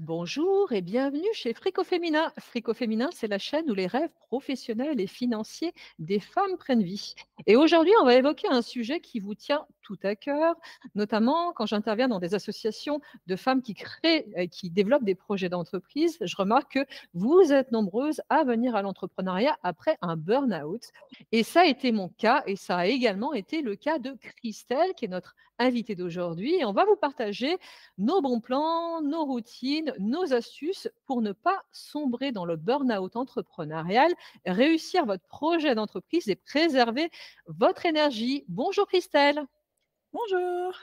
Bonjour et bienvenue chez Frico Féminin. Frico Féminin, c'est la chaîne où les rêves professionnels et financiers des femmes prennent vie. Et aujourd'hui, on va évoquer un sujet qui vous tient tout à cœur, notamment quand j'interviens dans des associations de femmes qui créent, qui développent des projets d'entreprise. Je remarque que vous êtes nombreuses à venir à l'entrepreneuriat après un burn-out. Et ça a été mon cas et ça a également été le cas de Christelle, qui est notre invitée d'aujourd'hui. Et on va vous partager nos bons plans, nos routines, nos astuces pour ne pas sombrer dans le burn-out entrepreneurial, réussir votre projet d'entreprise et préserver votre énergie. Bonjour Christelle. Bonjour.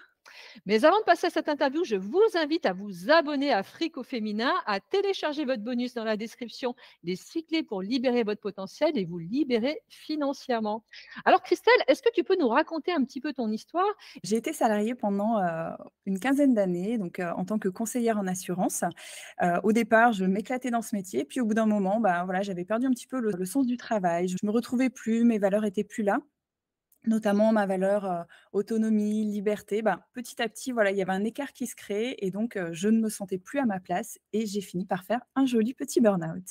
Mais avant de passer à cette interview, je vous invite à vous abonner à Frico Féminin, à télécharger votre bonus dans la description, les 6 clés pour libérer votre potentiel et vous libérer financièrement. Alors Christelle, est-ce que tu peux nous raconter un petit peu ton histoire? J'ai été salariée pendant, une quinzaine d'années, donc en tant que conseillère en assurance. Au départ, je m'éclatais dans ce métier, puis au bout d'un moment, bah, voilà, j'avais perdu un petit peu le sens du travail. Je me retrouvais plus, mes valeurs étaient plus là, notamment ma valeur, autonomie, liberté. Bah, petit à petit, voilà, il y avait un écart qui se créait et donc je ne me sentais plus à ma place et j'ai fini par faire un joli petit burn-out.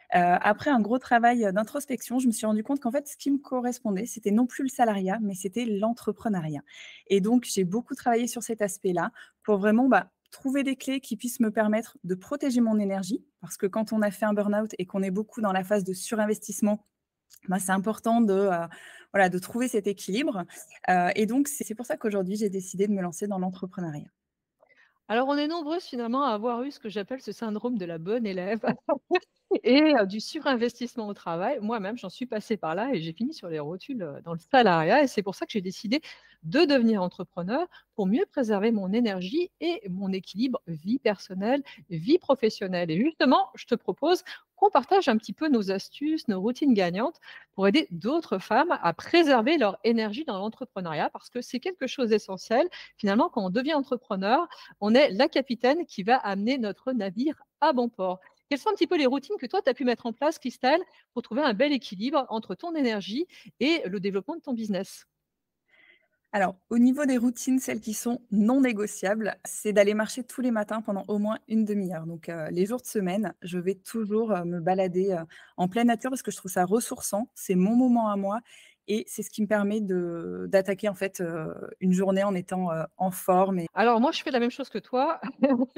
Après un gros travail, d'introspection, je me suis rendu compte qu'en fait, ce qui me correspondait, c'était non plus le salariat, mais c'était l'entrepreneuriat et donc j'ai beaucoup travaillé sur cet aspect-là pour vraiment, bah, trouver des clés qui puissent me permettre de protéger mon énergie. Parce que quand on a fait un burn-out et qu'on est beaucoup dans la phase de surinvestissement, bah, c'est important de, voilà, de trouver cet équilibre, et donc c'est pour ça qu'aujourd'hui, j'ai décidé de me lancer dans l'entrepreneuriat. Alors, on est nombreuses finalement à avoir eu ce que j'appelle ce syndrome de la bonne élève. Et du surinvestissement au travail. Moi-même, j'en suis passée par là et j'ai fini sur les rotules, dans le salariat et c'est pour ça que j'ai décidé de devenir entrepreneur pour mieux préserver mon énergie et mon équilibre vie personnelle, vie professionnelle. Et justement, je te propose qu'on partage un petit peu nos astuces, nos routines gagnantes pour aider d'autres femmes à préserver leur énergie dans l'entrepreneuriat parce que c'est quelque chose d'essentiel. Finalement, quand on devient entrepreneur, on est la capitaine qui va amener notre navire à bon port. Quelles sont un petit peu les routines que toi, tu as pu mettre en place, Christelle, pour trouver un bel équilibre entre ton énergie et le développement de ton business? Alors, au niveau des routines, celles qui sont non négociables, c'est d'aller marcher tous les matins pendant au moins une demi-heure. Donc, les jours de semaine, je vais toujours, me balader, en pleine nature parce que je trouve ça ressourçant. C'est mon moment à moi et c'est ce qui me permet de d'attaquer, en fait, une journée en étant, en forme et Alors moi, je fais la même chose que toi.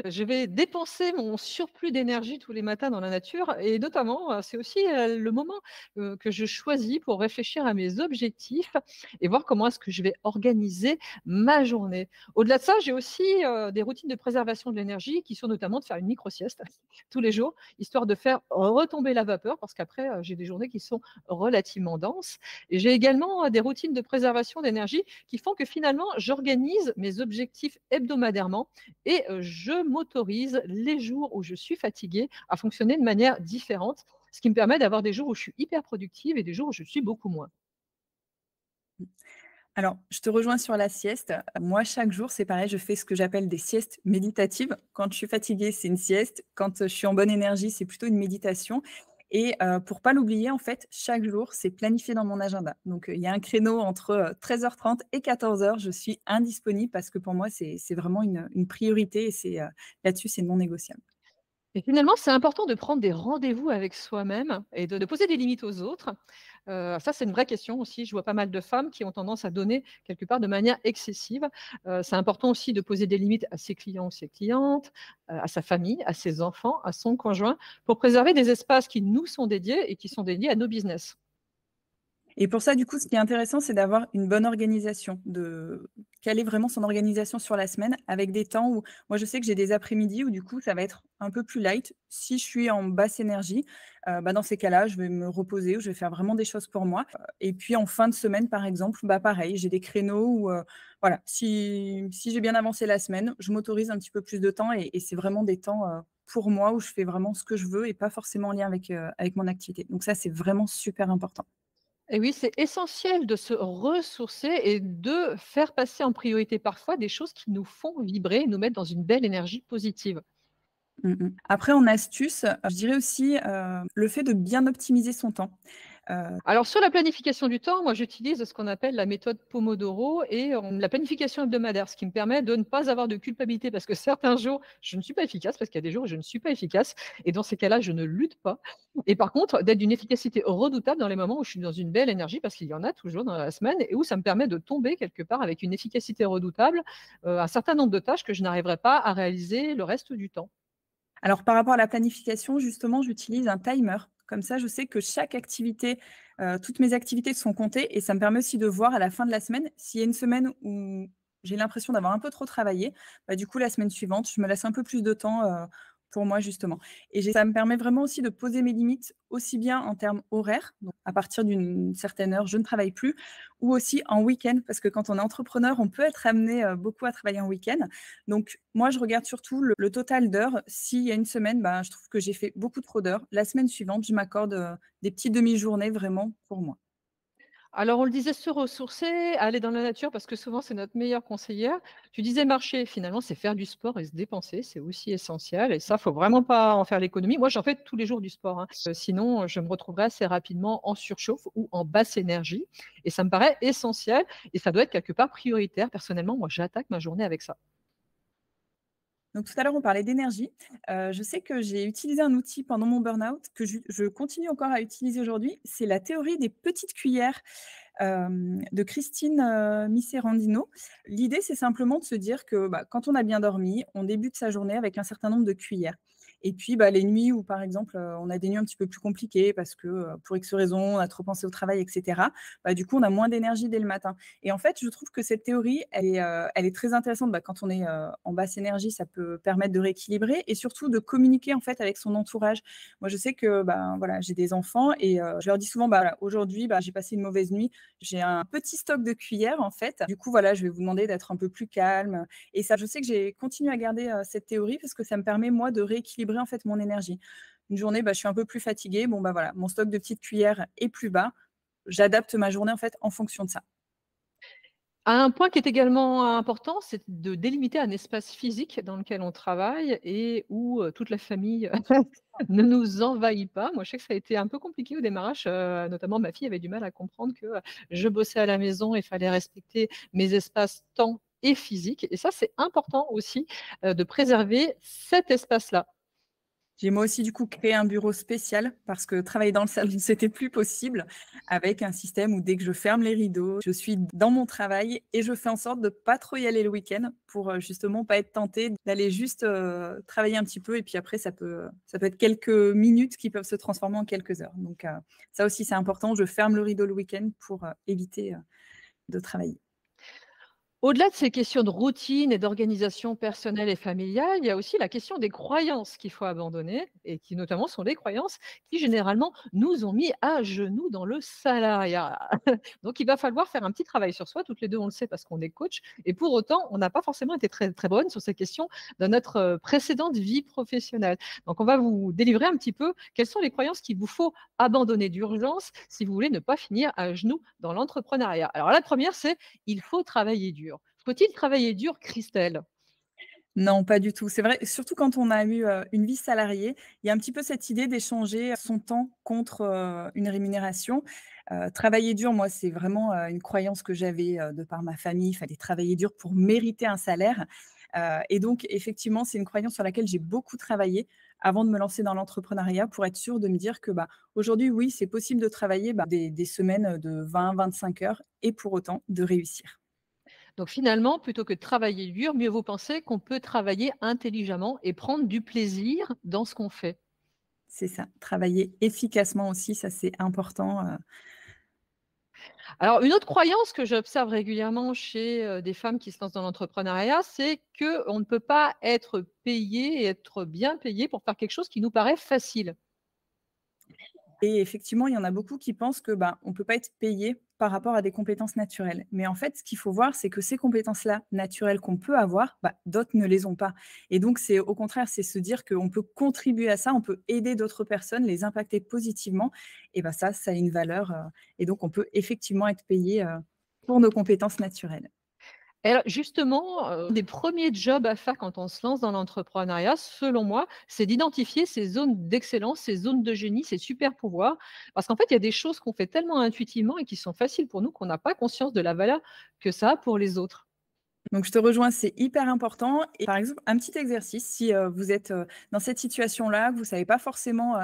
Je vais dépenser mon surplus d'énergie tous les matins dans la nature et notamment, c'est aussi, le moment, que je choisis pour réfléchir à mes objectifs et voir comment est-ce que je vais organiser ma journée. Au-delà de ça, j'ai aussi, des routines de préservation de l'énergie qui sont notamment de faire une micro-sieste tous les jours, histoire de faire retomber la vapeur parce qu'après, j'ai des journées qui sont relativement denses et j'ai également, des routines de préservation d'énergie qui font que finalement, j'organise mes objectifs hebdomadairement et je m'autorise les jours où je suis fatiguée à fonctionner de manière différente, ce qui me permet d'avoir des jours où je suis hyper productive et des jours où je suis beaucoup moins. alors, je te rejoins sur la sieste. Moi, chaque jour, c'est pareil, je fais ce que j'appelle des siestes méditatives. Quand je suis fatiguée, c'est une sieste. Quand, je suis en bonne énergie, c'est plutôt une méditation et pour pas l'oublier, en fait, chaque jour, c'est planifié dans mon agenda. Donc, il y a un créneau entre, 13h30 et 14h, je suis indisponible parce que pour moi, c'est vraiment une priorité et là-dessus, c'est non négociable. Et finalement, c'est important de prendre des rendez-vous avec soi-même et de poser des limites aux autres. Ça, c'est une vraie question aussi. Je vois pas mal de femmes qui ont tendance à donner quelque part de manière excessive. C'est important aussi de poser des limites à ses clients ou ses clientes, à sa famille, à ses enfants, à son conjoint, pour préserver des espaces qui nous sont dédiés et qui sont dédiés à nos business. Et pour ça, du coup, ce qui est intéressant, c'est d'avoir une bonne organisation, de quelle est vraiment son organisation sur la semaine avec des temps où moi, je sais que j'ai des après-midi où du coup, ça va être un peu plus light. Si je suis en basse énergie, bah, dans ces cas-là, je vais me reposer ou je vais faire vraiment des choses pour moi. Et puis en fin de semaine, par exemple, bah, pareil, j'ai des créneaux où, voilà, si j'ai bien avancé la semaine, je m'autorise un petit peu plus de temps et c'est vraiment des temps, pour moi où je fais vraiment ce que je veux et pas forcément en lien avec mon activité. Donc ça, c'est vraiment super important. Et oui, c'est essentiel de se ressourcer et de faire passer en priorité parfois des choses qui nous font vibrer et nous mettre dans une belle énergie positive. Mmh mh. Après en astuce, je dirais aussi, le fait de bien optimiser son temps. Alors sur la planification du temps, moi j'utilise ce qu'on appelle la méthode Pomodoro et la planification hebdomadaire, ce qui me permet de ne pas avoir de culpabilité parce que certains jours, je ne suis pas efficace, parce qu'il y a des jours où je ne suis pas efficace et dans ces cas-là, je ne lutte pas et par contre, d'être d'une efficacité redoutable dans les moments où je suis dans une belle énergie parce qu'il y en a toujours dans la semaine et où ça me permet de tomber quelque part avec une efficacité redoutable, un certain nombre de tâches que je n'arriverai pas à réaliser le reste du temps. Alors par rapport à la planification, justement, j'utilise un timer. Comme ça, je sais que chaque activité, toutes mes activités sont comptées et ça me permet aussi de voir à la fin de la semaine, s'il y a une semaine où j'ai l'impression d'avoir un peu trop travaillé, bah, du coup, la semaine suivante, je me laisse un peu plus de temps, pour moi, justement. Et ça me permet vraiment aussi de poser mes limites, aussi bien en termes horaires, donc à partir d'une certaine heure, je ne travaille plus, ou aussi en week-end, parce que quand on est entrepreneur, on peut être amené, beaucoup à travailler en week-end. Donc moi, je regarde surtout le total d'heures. S'il y a une semaine, ben, je trouve que j'ai fait beaucoup trop d'heures. La semaine suivante, je m'accorde, des petites demi-journées vraiment pour moi. Alors, on le disait, se ressourcer, aller dans la nature, parce que souvent, c'est notre meilleure conseillère. Tu disais marcher, finalement, c'est faire du sport et se dépenser, c'est aussi essentiel. Et ça, faut vraiment pas en faire l'économie. Moi, j'en fais tous les jours du sport, hein. Sinon, je me retrouverai assez rapidement en surchauffe ou en basse énergie. Et ça me paraît essentiel et ça doit être quelque part prioritaire. Personnellement, moi, j'attaque ma journée avec ça. Donc tout à l'heure, on parlait d'énergie. Je sais que j'ai utilisé un outil pendant mon burn-out que je continue encore à utiliser aujourd'hui. C'est la théorie des petites cuillères, de Christine, Miserandino. L'idée, c'est simplement de se dire que, bah, quand on a bien dormi, on débute sa journée avec un certain nombre de cuillères et puis, bah, les nuits où, par exemple, on a des nuits un petit peu plus compliquées parce que, pour X raisons, on a trop pensé au travail et cetera, bah, du coup, on a moins d'énergie dès le matin et en fait, je trouve que cette théorie, elle est très intéressante. Bah, quand on est, en basse énergie, ça peut permettre de rééquilibrer et surtout de communiquer, en fait, avec son entourage. Moi, je sais que, ben, voilà, j'ai des enfants et je leur dis souvent: «Bah, voilà, aujourd'hui, bah, j'ai passé une mauvaise nuit, j'ai un petit stock de cuillères, en fait. Du coup, voilà, je vais vous demander d'être un peu plus calme et ça, je sais que j'ai continué à garder, cette théorie parce que ça me permet, moi, de rééquilibrer, en fait, mon énergie. Une journée, bah, je suis un peu plus fatiguée, bon, bah, voilà, mon stock de petites cuillères est plus bas. J'adapte ma journée, en fait, en fonction de ça. Un point qui est également important, c'est de délimiter un espace physique dans lequel on travaille et où, toute la famille ne nous envahit pas. Moi, je sais que ça a été un peu compliqué au démarrage, notamment ma fille avait du mal à comprendre que, je bossais à la maison et il fallait respecter mes espaces temps et physiques et ça, c'est important aussi, de préserver cet espace-là. J'ai moi aussi du coup créé un bureau spécial parce que travailler dans le salon, c'était plus possible avec un système où dès que je ferme les rideaux, je suis dans mon travail et je fais en sorte de pas trop y aller le week-end pour, justement pas être tentée d'aller juste, travailler un petit peu et puis après ça peut être quelques minutes qui peuvent se transformer en quelques heures. Donc, ça aussi c'est important, je ferme le rideau le week-end pour, éviter, de travailler. Au-delà de ces questions de routine et d'organisation personnelle et familiale, il y a aussi la question des croyances qu'il faut abandonner et qui notamment sont les croyances qui généralement nous ont mis à genoux dans le salariat. Donc il va falloir faire un petit travail sur soi, toutes les 2 on le sait parce qu'on est coach et pour autant on n'a pas forcément été très, très bonne sur ces questions dans notre, précédente vie professionnelle. Donc on va vous délivrer un petit peu quelles sont les croyances qu'il vous faut abandonner d'urgence si vous voulez ne pas finir à genoux dans l'entrepreneuriat. Alors la première c'est: il faut travailler dur. Faut-il travailler dur, Christelle? Non, pas du tout. C'est vrai, surtout quand on a eu, une vie salariée, il y a un petit peu cette idée d'échanger son temps contre, une rémunération. Travailler dur, moi, c'est vraiment, une croyance que j'avais, de par ma famille. Il fallait travailler dur pour mériter un salaire, et donc effectivement, c'est une croyance sur laquelle j'ai beaucoup travaillé avant de me lancer dans l'entrepreneuriat pour être sûre de me dire que, bah, aujourd'hui, oui, c'est possible de travailler, bah, des semaines de 20-25 heures et pour autant de réussir. Donc finalement, plutôt que de travailler dur, mieux vaut penser qu'on peut travailler intelligemment et prendre du plaisir dans ce qu'on fait. C'est ça, travailler efficacement aussi, ça c'est important, Alors une autre croyance que j'observe régulièrement chez, des femmes qui se lancent dans l'entrepreneuriat, c'est qu'on ne peut pas être payé et être bien payé pour faire quelque chose qui nous paraît facile. et effectivement, il y en a beaucoup qui pensent que, ben, on peut pas être payé par rapport à des compétences naturelles. Mais en fait, ce qu'il faut voir, c'est que ces compétences-là, naturelles qu'on peut avoir, bah, d'autres ne les ont pas. Et donc c'est au contraire, c'est se dire qu'on peut contribuer à ça, on peut aider d'autres personnes, les impacter positivement et bah, ça a une valeur, et donc on peut effectivement être payé, pour nos compétences naturelles. Et alors justement, des premiers jobs à faire quand on se lance dans l'entrepreneuriat, selon moi, c'est d'identifier ces zones d'excellence, ces zones de génie, ces super pouvoirs. Parce qu'en fait, il y a des choses qu'on fait tellement intuitivement et qui sont faciles pour nous qu'on n'a pas conscience de la valeur que ça a pour les autres. Donc je te rejoins, c'est hyper important et par exemple, un petit exercice, si, vous êtes, dans cette situation-là, que vous ne savez pas forcément,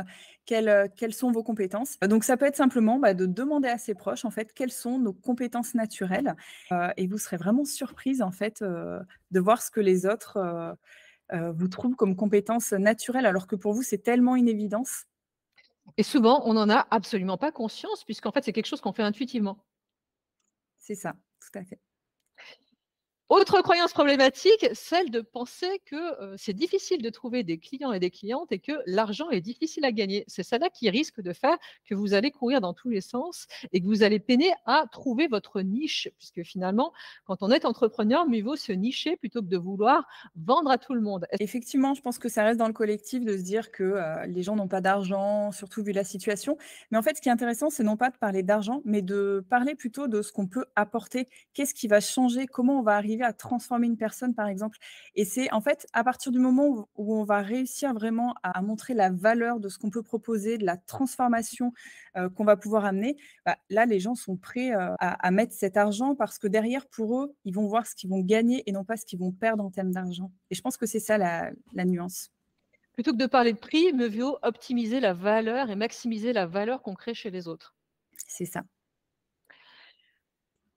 quelles sont vos compétences. Donc ça peut être simplement, bah, de demander à ses proches, en fait, quelles sont nos compétences naturelles, et vous serez vraiment surprise, en fait, de voir ce que les autres, vous trouvent comme compétences naturelles, alors que pour vous, c'est tellement une évidence. Et souvent, on n'en a absolument pas conscience puisqu'en fait, c'est quelque chose qu'on fait intuitivement. C'est ça, tout à fait. Autre croyance problématique, celle de penser que, c'est difficile de trouver des clients et des clientes et que l'argent est difficile à gagner. C'est celle-là qui risque de faire que vous allez courir dans tous les sens et que vous allez peiner à trouver votre niche. Puisque finalement, quand on est entrepreneur, mieux vaut se nicher plutôt que de vouloir vendre à tout le monde. Effectivement, je pense que ça reste dans le collectif de se dire que, les gens n'ont pas d'argent, surtout vu la situation. Mais en fait, ce qui est intéressant, c'est non pas de parler d'argent, mais de parler plutôt de ce qu'on peut apporter. Qu'est-ce qui va changer? Comment on va arriver à transformer une personne, par exemple? Et c'est en fait, à partir du moment où on va réussir vraiment à montrer la valeur de ce qu'on peut proposer, de la transformation, qu'on va pouvoir amener, bah, là, les gens sont prêts, à mettre cet argent parce que derrière, pour eux, ils vont voir ce qu'ils vont gagner et non pas ce qu'ils vont perdre en termes d'argent. Et je pense que c'est ça la nuance. Plutôt que de parler de prix, mieux vaut optimiser la valeur et maximiser la valeur qu'on crée chez les autres. C'est ça.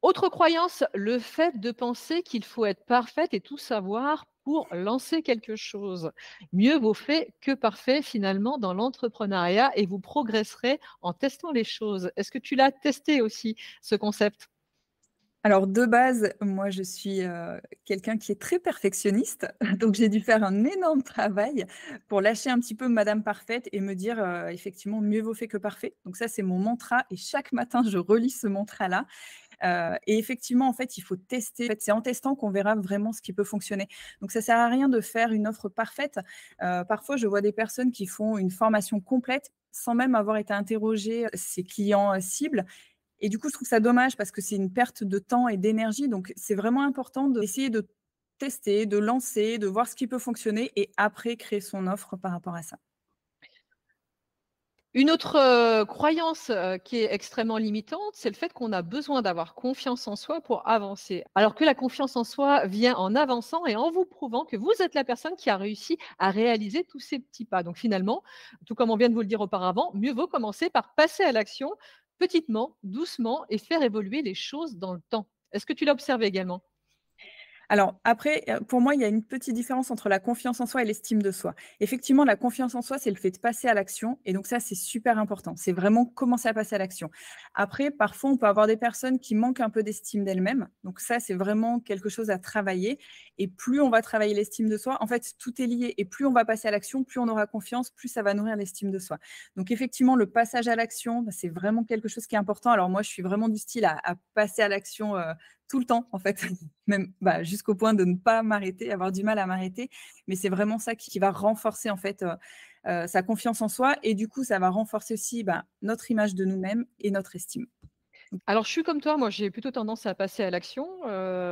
Autre croyance, le fait de penser qu'il faut être parfaite et tout savoir pour lancer quelque chose. Mieux vaut fait que parfait finalement dans l'entrepreneuriat et vous progresserez en testant les choses. Est-ce que tu l'as testé aussi, ce concept? Alors de base, moi je suis, quelqu'un qui est très perfectionniste, donc j'ai dû faire un énorme travail pour lâcher un petit peu madame parfaite et me dire, effectivement: «Mieux vaut fait que parfait». Donc ça, c'est mon mantra et chaque matin je relis ce mantra-là. Et effectivement, en fait, il faut tester. En fait, c'est en testant qu'on verra vraiment ce qui peut fonctionner. Donc ça sert à rien de faire une offre parfaite. Parfois, je vois des personnes qui font une formation complète sans même avoir été interrogées, ses clients, cibles et du coup, je trouve ça dommage parce que c'est une perte de temps et d'énergie. Donc c'est vraiment important d'essayer de tester, de lancer, de voir ce qui peut fonctionner et après créer son offre par rapport à ça. Une autre, croyance, qui est extrêmement limitante, c'est le fait qu'on a besoin d'avoir confiance en soi pour avancer. Alors que la confiance en soi vient en avançant et en vous prouvant que vous êtes la personne qui a réussi à réaliser tous ces petits pas. Donc finalement, tout comme on vient de vous le dire auparavant, mieux vaut commencer par passer à l'action, petitement, doucement et faire évoluer les choses dans le temps. Est-ce que tu l'as observé également? Alors après, pour moi, il y a une petite différence entre la confiance en soi et l'estime de soi. Effectivement, la confiance en soi, c'est le fait de passer à l'action et donc ça, c'est super important. C'est vraiment commencer à passer à l'action. Après, parfois, on peut avoir des personnes qui manquent un peu d'estime d'elles-mêmes. Donc ça, c'est vraiment quelque chose à travailler et plus on va travailler l'estime de soi, en fait, tout est lié et plus on va passer à l'action, plus on aura confiance, plus ça va nourrir l'estime de soi. Donc effectivement, le passage à l'action, bah, c'est vraiment quelque chose qui est important. Alors moi, je suis vraiment du style à passer à l'action, tout le temps, en fait. Même, bah, jusqu'au point de ne pas m'arrêter, avoir du mal à m'arrêter. Mais c'est vraiment ça qui va renforcer en fait, sa confiance en soi et du coup, ça va renforcer aussi, bah, notre image de nous-mêmes et notre estime. Alors, je suis comme toi, moi j'ai plutôt tendance à passer à l'action,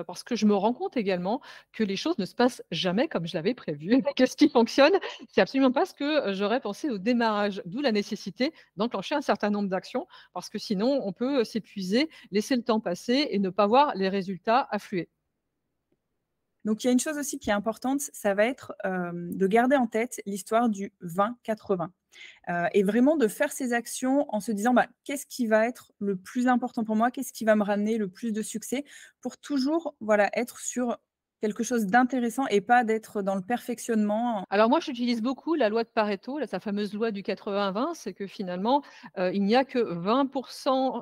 parce que je me rends compte également que les choses ne se passent jamais comme je l'avais prévu. Que ce qui fonctionne, c'est absolument pas ce que, j'aurais pensé au démarrage. D'où la nécessité d'enclencher un certain nombre d'actions, parce que sinon on peut, s'épuiser, laisser le temps passer et ne pas voir les résultats affluer. Donc il y a une chose aussi qui est importante, ça va être, de garder en tête l'histoire du 20-80, et vraiment de faire ces actions en se disant: «Bah, qu'est-ce qui va être le plus important pour moi? Qu'est-ce qui va me ramener le plus de succès?» pour toujours, voilà, être sur quelque chose d'intéressant et pas d'être dans le perfectionnement. Alors moi, j'utilise beaucoup la loi de Pareto, la sa fameuse loi du 80-20, c'est que finalement, il n'y a que 20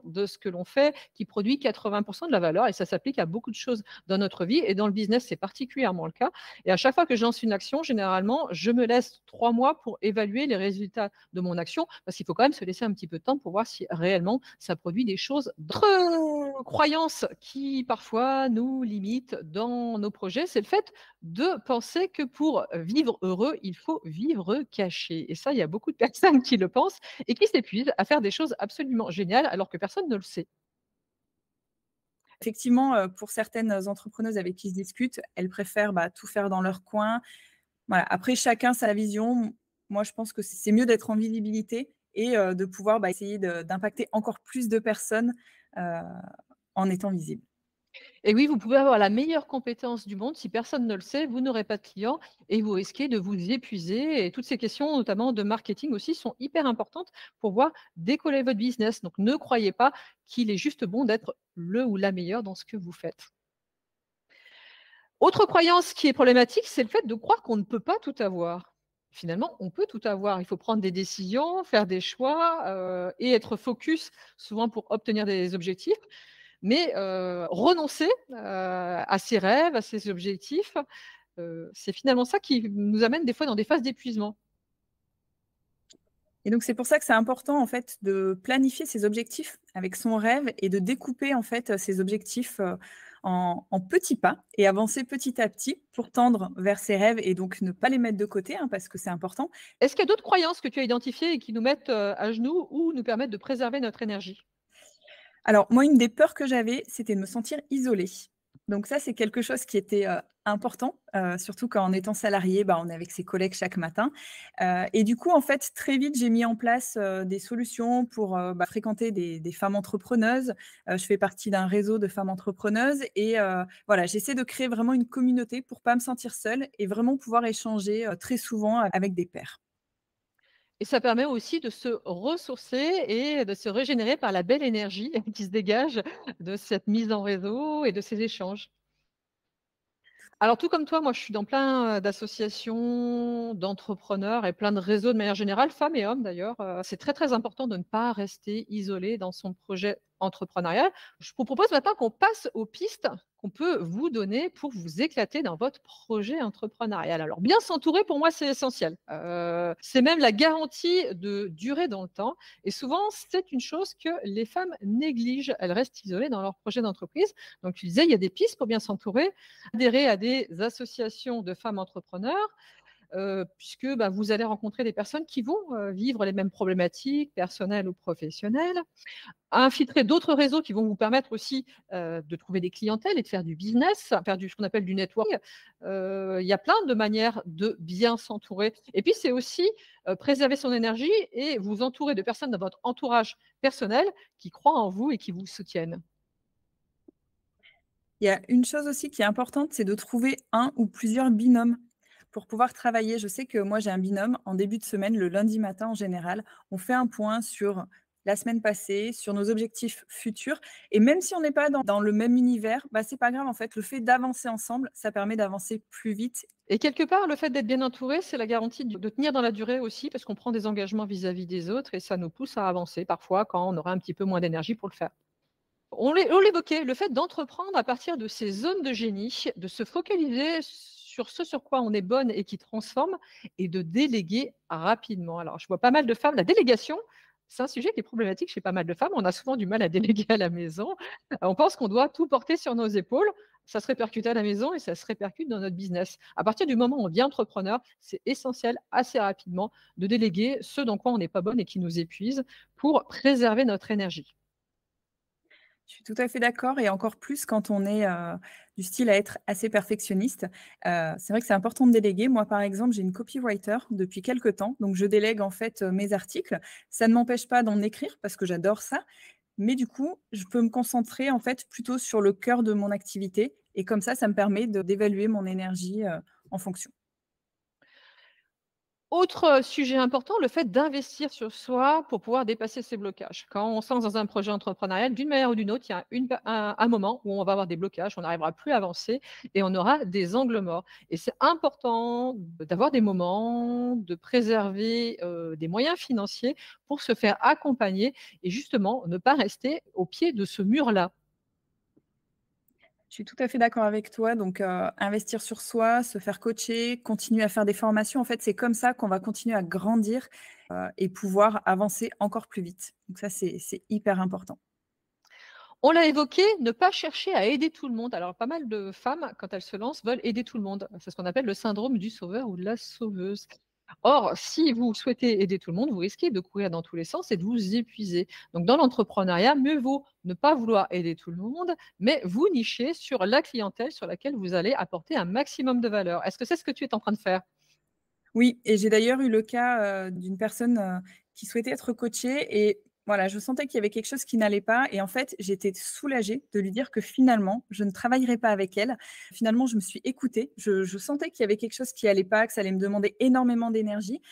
de ce que l'on fait qui produit 80 de la valeur et ça s'applique à beaucoup de choses dans notre vie et dans le business, c'est particulièrement le cas et à chaque fois que je lance une action, généralement, je me laisse 3 mois pour évaluer les résultats de mon action parce qu'il faut quand même se laisser un petit peu de temps pour voir si réellement ça produit des choses. D'autres croyances qui parfois nous limitent dans nos projets, c'est le fait de penser que pour vivre heureux, il faut vivre caché. Et ça, il y a beaucoup de personnes qui le pensent et qui s'épuisent à faire des choses absolument géniales alors que personne ne le sait. Effectivement, pour certaines entrepreneuses avec qui je discute, elles préfèrent, tout faire dans leur coin. Voilà, après chacun sa vision. Moi, je pense que c'est mieux d'être en visibilité et de pouvoir, essayer d'impacter encore plus de personnes, heu, en étant visible. Et oui, vous pouvez avoir la meilleure compétence du monde, si personne ne le sait, vous n'aurez pas de clients et vous risquez de vous épuiser. Et toutes ces questions, notamment de marketing aussi, sont hyper importantes pour voir décoller votre business. Donc ne croyez pas qu'il est juste bon d'être le ou la meilleure dans ce que vous faites. Autre croyance qui est problématique, c'est le fait de croire qu'on ne peut pas tout avoir. Finalement, on peut tout avoir. Il faut prendre des décisions, faire des choix, et être focus souvent pour obtenir des objectifs. Mais renoncer, à ses rêves, à ses objectifs, c'est finalement ça qui nous amène des fois dans des phases d'épuisement. Et donc c'est pour ça que c'est important, en fait, de planifier ses objectifs avec son rêve et de découper, en fait, ses objectifs, en petits pas et avancer petit à petit pour tendre vers ses rêves et donc ne pas les mettre de côté, hein, parce que c'est important. Est-ce qu'il y a d'autres croyances que tu as identifiées et qui nous mettent, à genoux ou nous permettent de préserver notre énergie? Alors moi, une des peurs que j'avais, c'était de me sentir isolée. Donc ça, c'est quelque chose qui était, important, surtout qu'en étant salarié, on est avec ses collègues chaque matin. Et du coup, en fait, très vite, j'ai mis en place, des solutions pour, fréquenter des femmes entrepreneuses. Je fais partie d'un réseau de femmes entrepreneuses et voilà, j'essaie de créer vraiment une communauté pour pas me sentir seule et vraiment pouvoir échanger, très souvent avec des pairs. Et ça permet aussi de se ressourcer et de se régénérer par la belle énergie qui se dégage de cette mise en réseau et de ces échanges. Alors tout comme toi, moi je suis dans plein, d'associations, d'entrepreneurs et plein de réseaux de manière générale, femmes et hommes d'ailleurs. C'est très, très important de ne pas rester isolé dans son projet entrepreneurial. Je vous propose maintenant qu'on passe aux pistes qu'on peut vous donner pour vous éclater dans votre projet entrepreneurial. Alors bien s'entourer pour moi c'est essentiel. C'est même la garantie de durer dans le temps et souvent c'est une chose que les femmes négligent. Elles restent isolées dans leur projet d'entreprise. Donc tu disais, il y a des pistes pour bien s'entourer. Adhérer à des associations de femmes entrepreneurs, puisque, vous allez rencontrer des personnes qui vont, vivre les mêmes problématiques personnelles ou professionnelles. Infiltrer d'autres réseaux qui vont vous permettre aussi, de trouver des clientèles et de faire du business, faire du ce qu'on appelle du networking. Il y a plein de manières de bien s'entourer et puis c'est aussi, préserver son énergie et vous entourer de personnes dans votre entourage personnel qui croient en vous et qui vous soutiennent. Il y a une chose aussi qui est importante, c'est de trouver un ou plusieurs binômes pour pouvoir travailler. Je sais que moi, j'ai un binôme en début de semaine, le lundi matin en général. On fait un point sur la semaine passée, sur nos objectifs futurs. Et même si on n'est pas dans le même univers, c'est pas grave en fait. Le fait d'avancer ensemble, ça permet d'avancer plus vite. Et quelque part, le fait d'être bien entouré, c'est la garantie de tenir dans la durée aussi, parce qu'on prend des engagements vis-à-vis des autres et ça nous pousse à avancer parfois quand on aura un petit peu moins d'énergie pour le faire. On l'évoquait, le fait d'entreprendre à partir de ces zones de génie, de se focaliser sur ce sur quoi on est bonne et qui transforme et de déléguer rapidement. Alors, je vois pas mal de femmes la délégation, c'est un sujet qui est problématique chez pas mal de femmes. On a souvent du mal à déléguer à la maison. On pense qu'on doit tout porter sur nos épaules. Ça se répercute à la maison et ça se répercute dans notre business. À partir du moment où on devient entrepreneur, c'est essentiel assez rapidement de déléguer ce dans quoi on n'est pas bonne et qui nous épuise pour préserver notre énergie. Je suis tout à fait d'accord et encore plus quand on est, du style à être assez perfectionniste. C'est vrai que c'est important de déléguer. Moi, par exemple, j'ai une copywriter depuis quelque temps, donc je délègue en fait, mes articles. Ça ne m'empêche pas d'en écrire parce que j'adore ça, mais du coup, je peux me concentrer en fait plutôt sur le cœur de mon activité et comme ça me permet d'évaluer mon énergie, en fonction. Autre sujet important, le fait d'investir sur soi pour pouvoir dépasser ses blocages. Quand on se lance dans un projet entrepreneurial, d'une manière ou d'une autre, il y a un moment où on va avoir des blocages, on n'arrivera plus à avancer et on aura des angles morts. Et c'est important d'avoir des moments, de préserver des moyens financiers pour se faire accompagner et justement ne pas rester au pied de ce mur-là. Je suis tout à fait d'accord avec toi, donc investir sur soi, se faire coacher, continuer à faire des formations, en fait, c'est comme ça qu'on va continuer à grandir, et pouvoir avancer encore plus vite. Donc ça, c'est hyper important. On l'a évoqué, ne pas chercher à aider tout le monde. Alors, pas mal de femmes, quand elles se lancent, veulent aider tout le monde. C'est ce qu'on appelle le syndrome du sauveur ou de la sauveuse. Or, si vous souhaitez aider tout le monde, vous risquez de courir dans tous les sens et de vous épuiser. Donc, dans l'entrepreneuriat, mieux vaut ne pas vouloir aider tout le monde, mais vous nicher sur la clientèle sur laquelle vous allez apporter un maximum de valeur. Est-ce que c'est ce que tu es en train de faire? Oui, et j'ai d'ailleurs eu le cas, d'une personne, qui souhaitait être coachée et voilà, je sentais qu'il y avait quelque chose qui n'allait pas et en fait, j'étais soulagée de lui dire que finalement, je ne travaillerais pas avec elle. Finalement, je me suis écoutée, je sentais qu'il y avait quelque chose qui allait pas, que ça allait me demander énormément d'énergie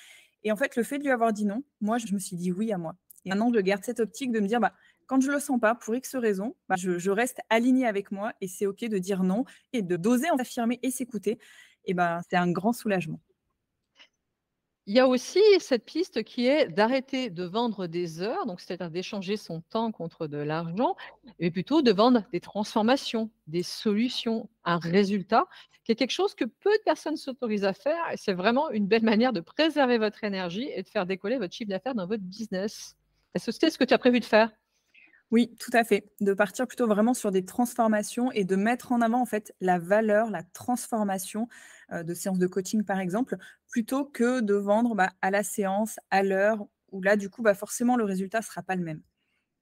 et en fait, le fait de lui avoir dit non, moi, je me suis dit oui à moi et maintenant, je garde cette optique de me dire: «Bah, quand je le sens pas pour X raison, bah, je reste alignée avec moi et c'est OK de dire non et de d'oser en affirmer et s'écouter» et ben, c'est un grand soulagement. Il y a aussi cette piste qui est d'arrêter de vendre des heures, donc c'est-à-dire d'échanger son temps contre de l'argent, et plutôt de vendre des transformations, des solutions, un résultat, qui est quelque chose que peu de personnes s'autorisent à faire. Et c'est vraiment une belle manière de préserver votre énergie et de faire décoller votre chiffre d'affaires dans votre business. Est-ce que c'est ce que tu as prévu de faire? Oui, tout à fait. De partir plutôt vraiment sur des transformations et de mettre en avant, en fait, la valeur, la transformation, de séances de coaching, par exemple, plutôt que de vendre, bah, à la séance, à l'heure, où là, du coup, bah, forcément, le résultat ne sera pas le même.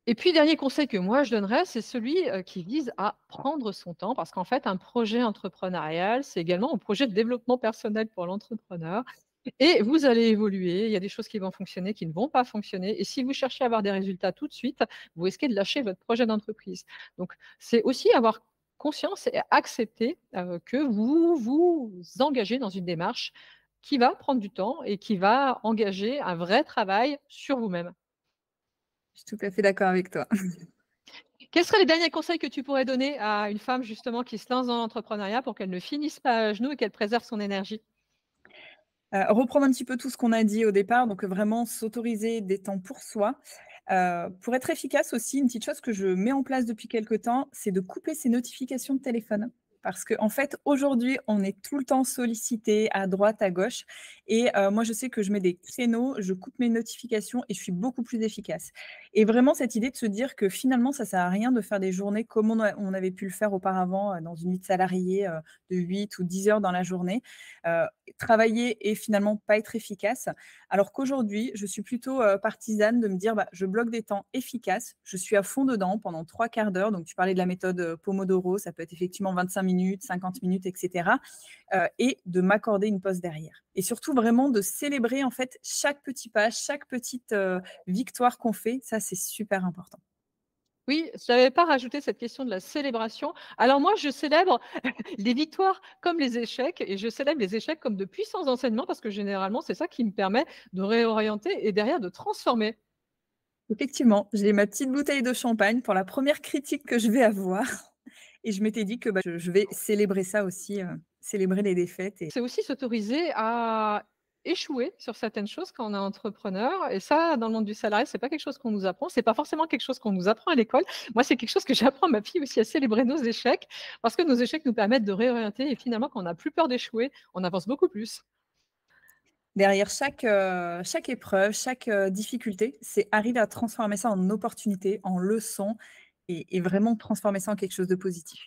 Et puis, dernier conseil que moi je donnerais, c'est celui, qui vise à prendre son temps parce qu'en fait, un projet entrepreneurial, c'est également un projet de développement personnel pour l'entrepreneur et vous allez évoluer. Il y a des choses qui vont fonctionner, qui ne vont pas fonctionner et si vous cherchez à avoir des résultats tout de suite, vous risquez de lâcher votre projet d'entreprise. Donc c'est aussi avoir conscience et accepter, que vous vous engagez dans une démarche qui va prendre du temps et qui va engager un vrai travail sur vous-même. Je suis tout à fait d'accord avec toi. Quels seraient les derniers conseils que tu pourrais donner à une femme justement qui se lance dans l'entrepreneuriat pour qu'elle ne finisse pas à genoux et qu'elle préserve son énergie? Reprendre un petit peu tout ce qu'on a dit au départ, donc vraiment s'autoriser des temps pour soi. Pour être efficace aussi, une petite chose que je mets en place depuis quelque temps, c'est de couper ses notifications de téléphone. Parce qu'en fait, aujourd'hui, on est tout le temps sollicité à droite, à gauche et moi, je sais que je mets des créneaux, je coupe mes notifications et je suis beaucoup plus efficace et vraiment cette idée de se dire que finalement, ça sert à rien de faire des journées comme on avait pu le faire auparavant, dans une vie de salarié, de 8 ou 10 heures dans la journée. Heu, Travailler et finalement pas être efficace. Alors qu'aujourd'hui, je suis plutôt, partisane de me dire: «Bah, je bloque des temps efficaces, je suis à fond dedans pendant 3/4 d'heure». Donc tu parlais de la méthode, Pomodoro, ça peut être effectivement 25 minutes, 50 minutes et cetera, et de m'accorder une pause derrière. Et surtout vraiment de célébrer en fait chaque petit pas, chaque petite, victoire qu'on fait, ça c'est super important. Oui, je n'avais pas rajouté cette question de la célébration. Alors moi, je célèbre les victoires comme les échecs et je célèbre les échecs comme de puissants enseignements parce que généralement, c'est ça qui me permet de réorienter et derrière de transformer. Effectivement, j'ai ma petite bouteille de champagne pour la première critique que je vais avoir et je m'étais dit que, bah, je vais célébrer ça aussi, célébrer les défaites et C'est aussi s'autoriser à échouer sur certaines choses quand on est entrepreneur et ça, dans le monde du salarié, c'est pas quelque chose qu'on nous apprend. C'est pas forcément quelque chose qu'on nous apprend à l'école. Moi, c'est quelque chose que j'apprends à ma fille aussi à célébrer nos échecs parce que nos échecs nous permettent de réorienter et finalement, quand on n'a plus peur d'échouer, on avance beaucoup plus. derrière chaque épreuve, chaque, difficulté, c'est arriver à transformer ça en opportunité, en leçon et vraiment transformer ça en quelque chose de positif.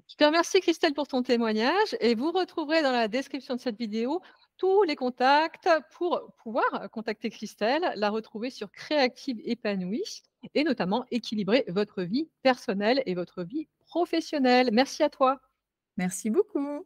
Je te remercie Christelle pour ton témoignage et vous retrouverez dans la description de cette vidéo tous les contacts pour pouvoir contacter Christelle, la retrouver sur Créative Épanouie et notamment équilibrer votre vie personnelle et votre vie professionnelle. Merci à toi. Merci beaucoup.